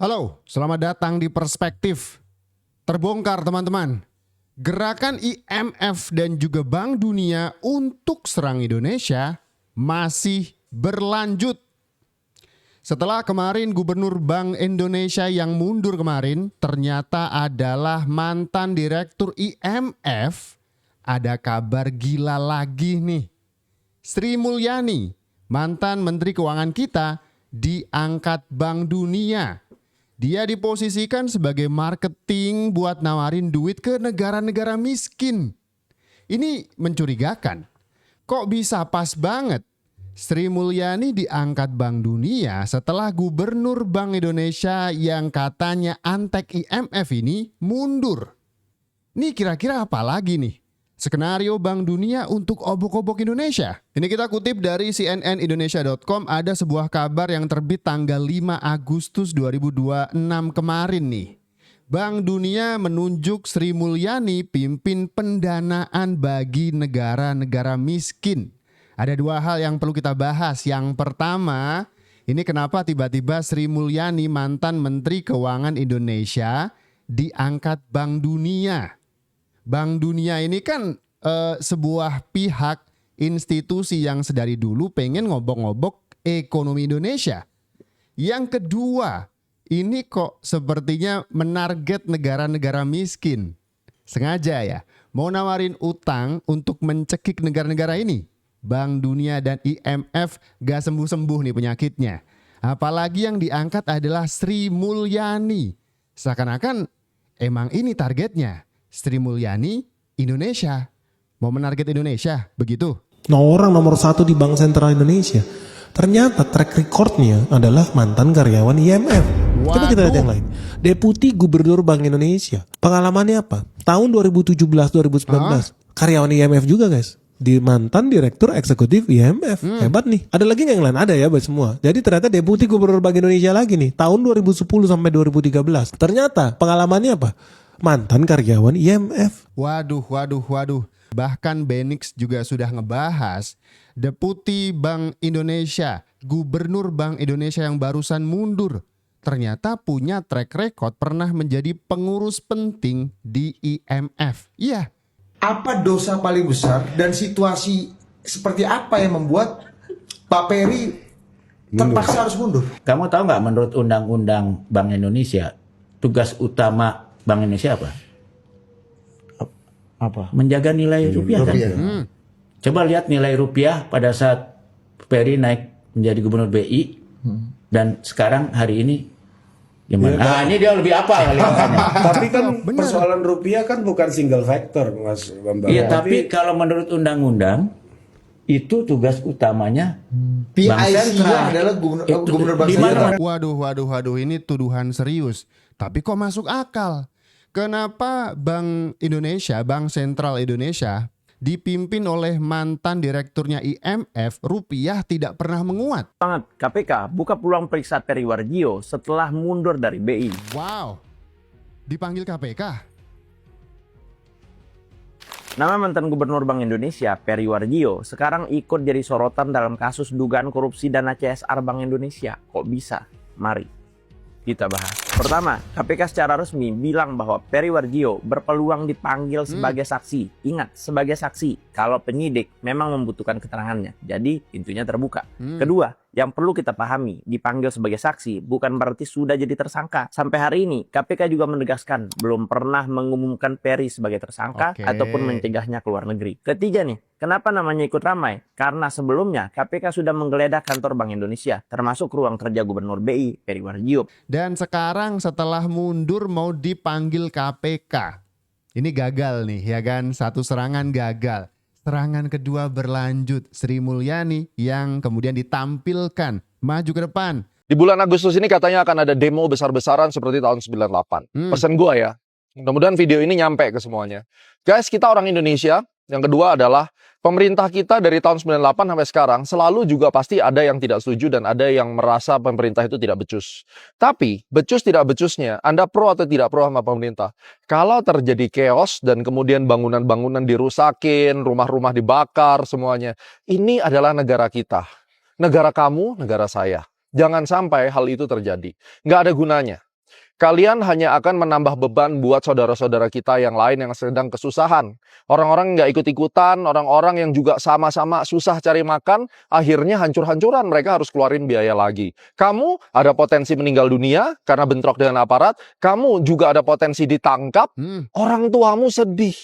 Halo, selamat datang di Perspektif. Terbongkar teman-teman. Gerakan IMF dan juga Bank Dunia untuk serang Indonesia masih berlanjut. Setelah kemarin Gubernur Bank Indonesia yang mundur kemarin ternyata adalah mantan Direktur IMF, ada kabar gila lagi nih. Sri Mulyani, mantan Menteri Keuangan kita, diangkat Bank Dunia. Dia diposisikan sebagai marketing buat nawarin duit ke negara-negara miskin. Ini mencurigakan. Kok bisa pas banget? Sri Mulyani diangkat Bank Dunia setelah Gubernur Bank Indonesia yang katanya antek IMF ini mundur. Nih kira-kira apa lagi nih? Skenario Bank Dunia untuk obok-obok Indonesia. Ini kita kutip dari cnnindonesia.com, ada sebuah kabar yang terbit tanggal 5 Agustus 2026 kemarin nih. Bank Dunia menunjuk Sri Mulyani pimpin pendanaan bagi negara-negara miskin. Ada dua hal yang perlu kita bahas. Yang pertama, ini kenapa tiba-tiba Sri Mulyani mantan Menteri Keuangan Indonesia diangkat Bank Dunia. Bank Dunia ini kan sebuah pihak institusi yang sedari dulu pengen ngobok-ngobok ekonomi Indonesia. Yang kedua, ini kok sepertinya menarget negara-negara miskin. Sengaja ya, mau nawarin utang untuk mencekik negara-negara ini. Bank Dunia dan IMF gak sembuh-sembuh nih penyakitnya. Apalagi yang diangkat adalah Sri Mulyani. Seakan-akan emang ini targetnya. Sri Mulyani, Indonesia. Mau menarget Indonesia, begitu? Orang nomor satu di Bank Sentral Indonesia. Ternyata track recordnya adalah mantan karyawan IMF. Coba kita lihat yang lain. Deputi Gubernur Bank Indonesia. Pengalamannya apa? Tahun 2017-2019. Karyawan IMF juga guys. Di mantan Direktur Eksekutif IMF. Hebat nih. Ada lagi nggak yang lain? Ada ya buat semua. Jadi ternyata Deputi Gubernur Bank Indonesia lagi nih. Tahun 2010 sampai 2013. Ternyata pengalamannya apa? Mantan karyawan IMF. Waduh. Bahkan Benix juga sudah ngebahas Deputi Bank Indonesia, Gubernur Bank Indonesia yang barusan mundur, ternyata punya track record pernah menjadi pengurus penting di IMF. Iya. Apa dosa paling besar dan situasi seperti apa yang membuat Pak Peri terpaksa harus mundur? Kamu tahu nggak menurut Undang-Undang Bank Indonesia, tugas utama Bank Indonesia apa? Menjaga nilai rupiah kan? Coba lihat nilai rupiah pada saat Peri naik menjadi Gubernur BI dan sekarang hari ini gimana? Nah ini dia lebih apa kelihatannya. Tapi kan persoalan rupiah kan bukan single factor, Mas Bambang. Iya, tapi kalau menurut undang-undang itu tugas utamanya Bank Sentral adalah Gubernur Bank Sentral. Waduh, ini tuduhan serius. Tapi kok masuk akal? Kenapa Bank Indonesia, Bank Sentral Indonesia dipimpin oleh mantan direkturnya IMF, rupiah tidak pernah menguat? Banget, KPK buka peluang periksa Peri Warjio setelah mundur dari BI. Wow, dipanggil KPK? Nama mantan Gubernur Bank Indonesia, Peri Warjio, sekarang ikut jadi sorotan dalam kasus dugaan korupsi dana CSR Bank Indonesia. Kok bisa? Mari kita bahas. Pertama, KPK secara resmi bilang bahwa Peri Warjio berpeluang dipanggil sebagai saksi. Ingat, sebagai saksi kalau penyidik memang membutuhkan keterangannya. Jadi, pintunya terbuka. Kedua, yang perlu kita pahami, dipanggil sebagai saksi bukan berarti sudah jadi tersangka. Sampai hari ini, KPK juga menegaskan belum pernah mengumumkan Peri sebagai tersangka ataupun mencegahnya ke luar negeri. Ketiga nih, kenapa namanya ikut ramai? Karena sebelumnya KPK sudah menggeledah kantor Bank Indonesia, termasuk ruang kerja Gubernur BI, Peri Warjio. Dan sekarang setelah mundur mau dipanggil KPK. Ini gagal nih, ya kan? Satu serangan gagal. Serangan kedua berlanjut. Sri Mulyani yang kemudian ditampilkan maju ke depan. Di bulan Agustus ini katanya akan ada demo besar-besaran seperti tahun 98. Pesan gua ya, mudah-mudahan video ini nyampe ke semuanya. Guys, kita orang Indonesia. Yang kedua adalah pemerintah kita dari tahun 98 sampai sekarang selalu juga pasti ada yang tidak setuju dan ada yang merasa pemerintah itu tidak becus. Tapi becus tidak becusnya, Anda pro atau tidak pro sama pemerintah. Kalau terjadi chaos dan kemudian bangunan-bangunan dirusakin, rumah-rumah dibakar semuanya, ini adalah negara kita. Negara kamu, negara saya. Jangan sampai hal itu terjadi. Nggak ada gunanya. kalian hanya akan menambah beban buat saudara-saudara kita yang lain yang sedang kesusahan. Orang-orang nggak ikut-ikutan, orang-orang yang juga sama-sama susah cari makan, akhirnya hancur-hancuran, mereka harus keluarin biaya lagi. Kamu ada potensi meninggal dunia karena bentrok dengan aparat, kamu juga ada potensi ditangkap, orang tuamu sedih.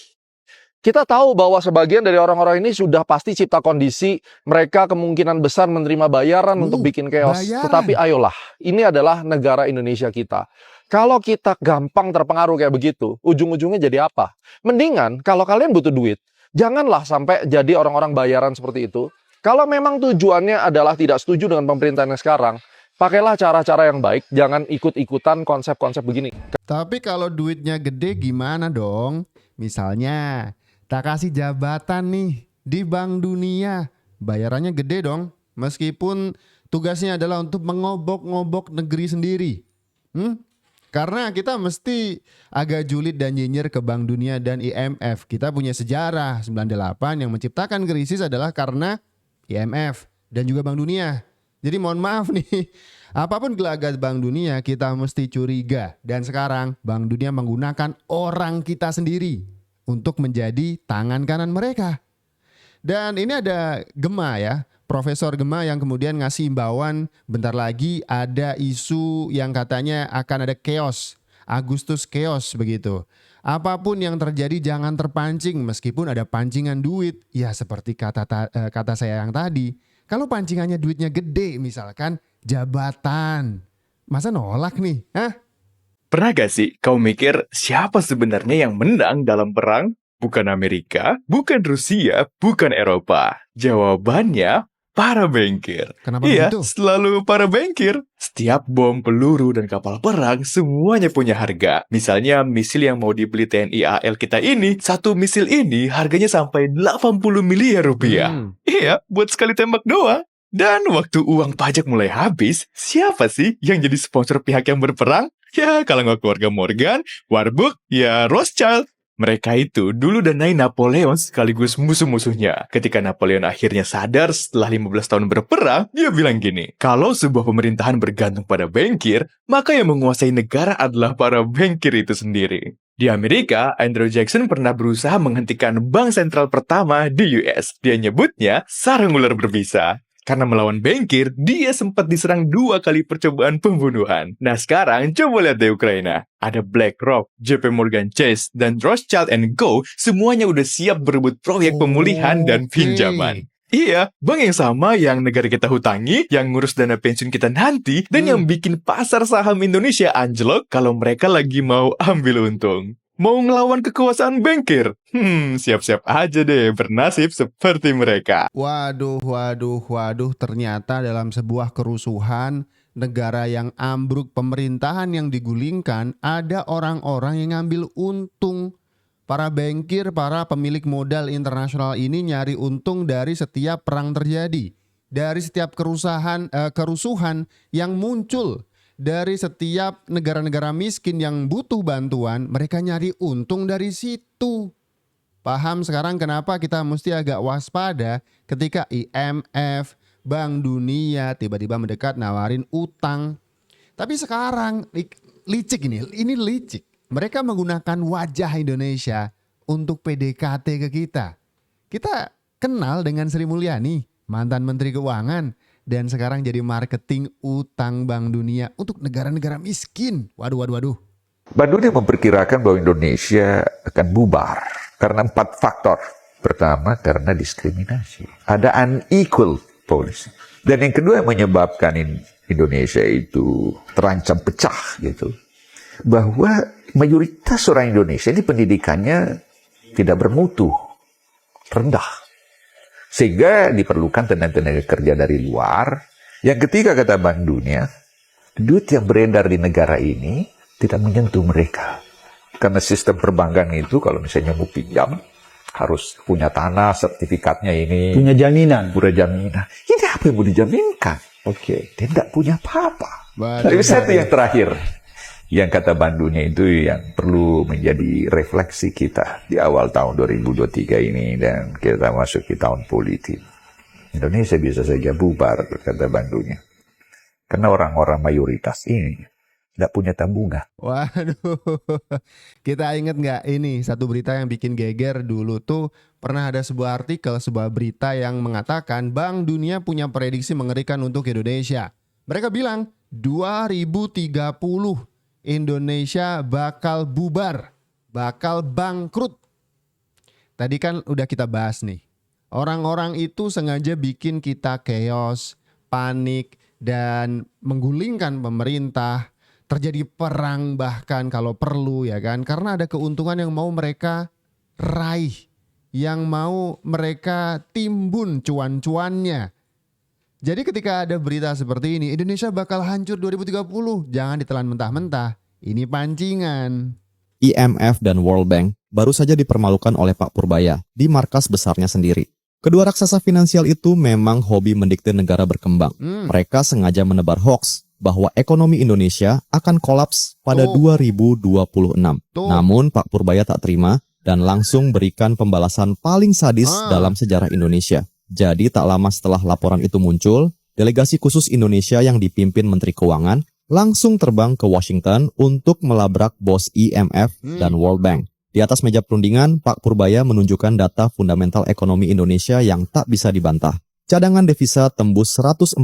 Kita tahu bahwa sebagian dari orang-orang ini sudah pasti cipta kondisi, mereka kemungkinan besar menerima bayaran untuk bikin chaos. bayaran. Tetapi ayolah, ini adalah negara Indonesia kita. Kalau kita gampang terpengaruh kayak begitu, ujung-ujungnya jadi apa? Mendingan kalau kalian butuh duit, janganlah sampai jadi orang-orang bayaran seperti itu. Kalau memang tujuannya adalah tidak setuju dengan pemerintahan yang sekarang, pakailah cara-cara yang baik, jangan ikut-ikutan konsep-konsep begini. Tapi kalau duitnya gede gimana dong? Misalnya, tak kasih jabatan nih di Bank Dunia. Bayarannya gede dong, meskipun tugasnya adalah untuk mengobok-ngobok negeri sendiri. Karena kita mesti agak julid dan nyinyir ke Bank Dunia dan IMF. Kita punya sejarah 98 yang menciptakan krisis adalah karena IMF dan juga Bank Dunia. Jadi mohon maaf nih, apapun gelagat Bank Dunia kita mesti curiga. Dan sekarang Bank Dunia menggunakan orang kita sendiri untuk menjadi tangan kanan mereka. Dan ini ada Gema ya, Profesor Gema yang kemudian ngasih imbauan bentar lagi ada isu yang katanya akan ada chaos, Agustus chaos begitu. Apapun yang terjadi jangan terpancing meskipun ada pancingan duit. Ya seperti kata saya yang tadi, kalau pancingannya duitnya gede misalkan jabatan, masa nolak nih? Hah? Pernah gak sih kau mikir siapa sebenarnya yang menang dalam perang? Bukan Amerika, bukan Rusia, bukan Eropa. Jawabannya para bankir. Kenapa Iya, begitu? selalu para bankir. Setiap bom, peluru, dan kapal perang semuanya punya harga. Misalnya misil yang mau dibeli TNI AL kita ini, satu misil ini harganya sampai 80 miliar rupiah. Iya, buat sekali tembak doang. Dan waktu uang pajak mulai habis, siapa sih yang jadi sponsor pihak yang berperang? Ya, kalau nggak keluarga Morgan, Warburg, ya Rothschild. Mereka itu dulu danai Napoleon sekaligus musuh-musuhnya. Ketika Napoleon akhirnya sadar setelah 15 tahun berperang, dia bilang gini, kalau sebuah pemerintahan bergantung pada bankir, maka yang menguasai negara adalah para bankir itu sendiri. Di Amerika, Andrew Jackson pernah berusaha menghentikan bank sentral pertama di US. Dia nyebutnya sarang ular berbisa. Karena melawan bankir, dia sempat diserang 2 kali percobaan pembunuhan. Nah sekarang, coba lihat di Ukraina. Ada BlackRock, JP Morgan Chase, dan Rothschild & Co. Semuanya udah siap berebut proyek pemulihan dan pinjaman. Iya, bank yang sama yang negara kita hutangi, yang ngurus dana pensiun kita nanti, dan yang bikin pasar saham Indonesia anjlok kalau mereka lagi mau ambil untung. Mau ngelawan kekuasaan bankir? Siap-siap aja deh bernasib seperti mereka. Waduh, ternyata dalam sebuah kerusuhan, negara yang ambruk, pemerintahan yang digulingkan, ada orang-orang yang ngambil untung. Para bankir, para pemilik modal internasional ini nyari untung dari setiap perang terjadi. Dari setiap kerusuhan yang muncul. Dari setiap negara-negara miskin yang butuh bantuan, mereka nyari untung dari situ. Paham sekarang kenapa kita mesti agak waspada ketika IMF, Bank Dunia tiba-tiba mendekat nawarin utang. Tapi sekarang licik ini licik. Mereka menggunakan wajah Indonesia untuk PDKT ke kita. Kita kenal dengan Sri Mulyani, mantan Menteri Keuangan. Dan sekarang jadi marketing utang Bank Dunia untuk negara-negara miskin. Waduh. Bank Dunia memperkirakan bahwa Indonesia akan bubar karena 4 faktor. Pertama, karena diskriminasi. Ada unequal policy. Dan yang kedua yang menyebabkan Indonesia itu terancam pecah gitu. Bahwa mayoritas orang Indonesia ini pendidikannya tidak bermutu, rendah. Sehingga diperlukan tenaga kerja dari luar. Yang ketiga kata Bank Dunia, duit yang beredar di negara ini tidak menyentuh mereka. Karena sistem perbankan itu kalau misalnya mau pinjam, harus punya tanah, sertifikatnya ini. Punya jaminan. Ini apa yang mau dijaminkan? Dia tidak punya apa-apa. Tapi satu yang terakhir. Yang kata Bank Dunia itu yang perlu menjadi refleksi kita di awal tahun 2023 ini dan kita masuk ke tahun politik. Indonesia bisa saja bubar, kata Bank Dunia. Karena orang-orang mayoritas ini Nggak punya tabungan. Waduh, kita inget nggak ini satu berita yang bikin geger dulu tuh, pernah ada sebuah artikel, sebuah berita yang mengatakan Bank Dunia punya prediksi mengerikan untuk Indonesia. Mereka bilang 2030 Indonesia bakal bubar, bakal bangkrut. Tadi kan udah kita bahas nih, orang-orang itu sengaja bikin kita chaos, panik, dan menggulingkan pemerintah. Terjadi perang bahkan kalau perlu ya kan. Karena ada keuntungan yang mau mereka raih. Yang mau mereka timbun cuan-cuannya. Jadi ketika ada berita seperti ini, Indonesia bakal hancur 2030. Jangan ditelan mentah-mentah. Ini pancingan. IMF dan World Bank baru saja dipermalukan oleh Pak Purbaya di markas besarnya sendiri. Kedua raksasa finansial itu memang hobi mendikte negara berkembang. Mereka sengaja menebar hoax bahwa ekonomi Indonesia akan kolaps pada 2026. Namun Pak Purbaya tak terima dan langsung berikan pembalasan paling sadis dalam sejarah Indonesia. Jadi tak lama setelah laporan itu muncul, delegasi khusus Indonesia yang dipimpin Menteri Keuangan langsung terbang ke Washington untuk melabrak bos IMF dan World Bank. Di atas meja perundingan, Pak Purbaya menunjukkan data fundamental ekonomi Indonesia yang tak bisa dibantah. Cadangan devisa tembus 148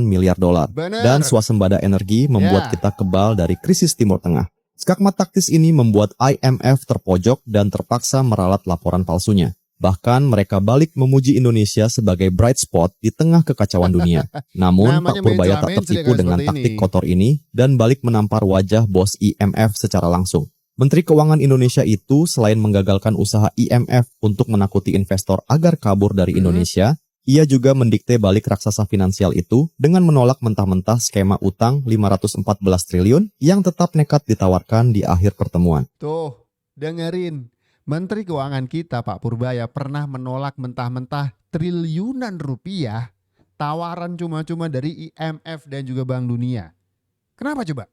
miliar dolar. Dan swasembada energi membuat kita kebal dari krisis Timur Tengah. Skakmat taktis ini membuat IMF terpojok dan terpaksa meralat laporan palsunya. Bahkan mereka balik memuji Indonesia sebagai bright spot di tengah kekacauan dunia. Namun Pak Purbaya tak tertipu dengan taktik kotor ini dan balik menampar wajah bos IMF secara langsung. Menteri Keuangan Indonesia itu selain menggagalkan usaha IMF untuk menakuti investor agar kabur dari Indonesia, ia juga mendikte balik raksasa finansial itu dengan menolak mentah-mentah skema utang 514 triliun yang tetap nekat ditawarkan di akhir pertemuan. Tuh, dengerin. Menteri Keuangan kita Pak Purbaya pernah menolak mentah-mentah triliunan rupiah tawaran cuma-cuma dari IMF dan juga Bank Dunia. Kenapa coba?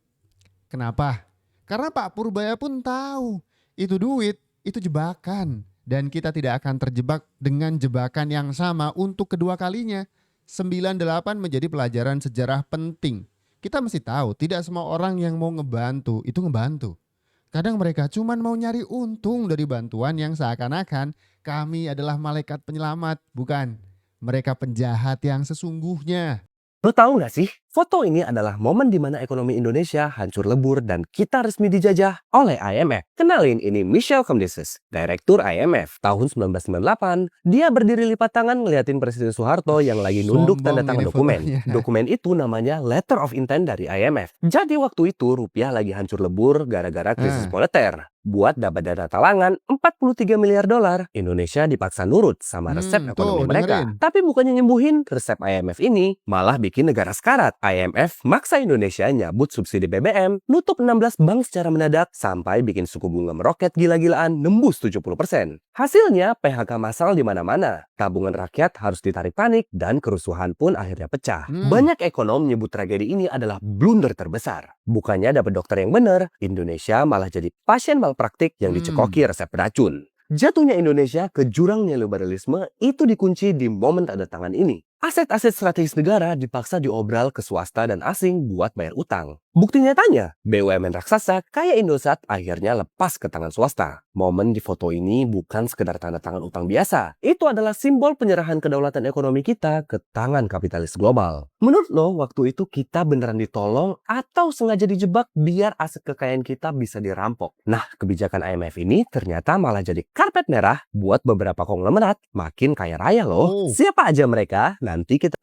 Kenapa? Karena Pak Purbaya pun tahu itu duit, itu jebakan. Dan kita tidak akan terjebak dengan jebakan yang sama untuk kedua kalinya. 98 menjadi pelajaran sejarah penting. Kita mesti tahu tidak semua orang yang mau ngebantu itu ngebantu. Kadang mereka cuma mau nyari untung dari bantuan yang seakan-akan kami adalah malaikat penyelamat. Bukan, mereka penjahat yang sesungguhnya. Lo tahu nggak sih, foto ini adalah momen di mana ekonomi Indonesia hancur lebur dan kita resmi dijajah oleh IMF. Kenalin, ini Michel Camdeses, Direktur IMF. Tahun 1998, dia berdiri lipat tangan ngeliatin Presiden Soeharto yang lagi nunduk tanda tangan dokumen. Dokumen itu namanya Letter of Intent dari IMF. Jadi waktu itu rupiah lagi hancur lebur gara-gara krisis moneter. Buat dapat dana talangan 43 miliar dolar, Indonesia dipaksa nurut sama resep ekonomi mereka. Tapi bukannya nyembuhin resep IMF ini, malah bikin negara sekarat. IMF maksa Indonesia nyabut subsidi BBM, nutup 16 bank secara mendadak, sampai bikin suku bunga meroket gila-gilaan nembus 70%. Hasilnya PHK massal di mana-mana, tabungan rakyat harus ditarik panik, dan kerusuhan pun akhirnya pecah. Banyak ekonom nyebut tragedi ini adalah blunder terbesar. Bukannya dapat dokter yang benar, Indonesia malah jadi pasien malpraktik yang dicekoki resep beracun. Jatuhnya Indonesia ke jurang neoliberalisme itu dikunci di momen tanda tangan ini. Aset-aset strategis negara dipaksa diobral ke swasta dan asing buat bayar utang. Bukti nyatanya, BUMN raksasa kayak Indosat akhirnya lepas ke tangan swasta. Momen di foto ini bukan sekedar tanda tangan utang biasa. Itu adalah simbol penyerahan kedaulatan ekonomi kita ke tangan kapitalis global. Menurut lo, waktu itu kita beneran ditolong atau sengaja dijebak biar aset kekayaan kita bisa dirampok? Nah, kebijakan IMF ini ternyata malah jadi karpet merah buat beberapa konglomerat makin kaya raya loh. Siapa aja mereka? Nanti kita...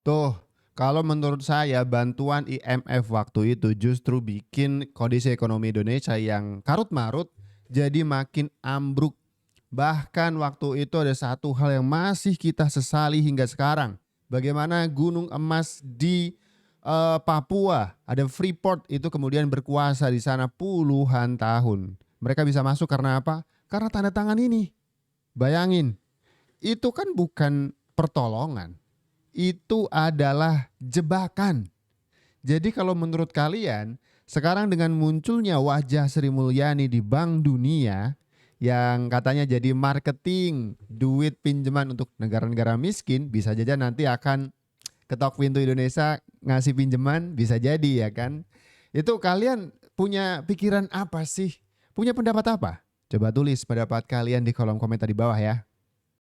Tuh, kalau menurut saya bantuan IMF waktu itu justru bikin kondisi ekonomi Indonesia yang karut-marut jadi makin ambruk. Bahkan waktu itu ada satu hal yang masih kita sesali hingga sekarang. Bagaimana gunung emas di Papua, ada Freeport itu kemudian berkuasa di sana puluhan tahun. Mereka bisa masuk karena apa? Karena tanda tangan ini. Bayangin, itu kan bukan pertolongan. Itu adalah jebakan. Jadi kalau menurut kalian, sekarang dengan munculnya wajah Sri Mulyani di Bank Dunia yang katanya jadi marketing duit pinjaman untuk negara-negara miskin, bisa saja nanti akan ketok pintu Indonesia ngasih pinjaman, bisa jadi ya kan. Itu kalian punya pikiran apa sih? Punya pendapat apa? Coba tulis pendapat kalian di kolom komentar di bawah ya.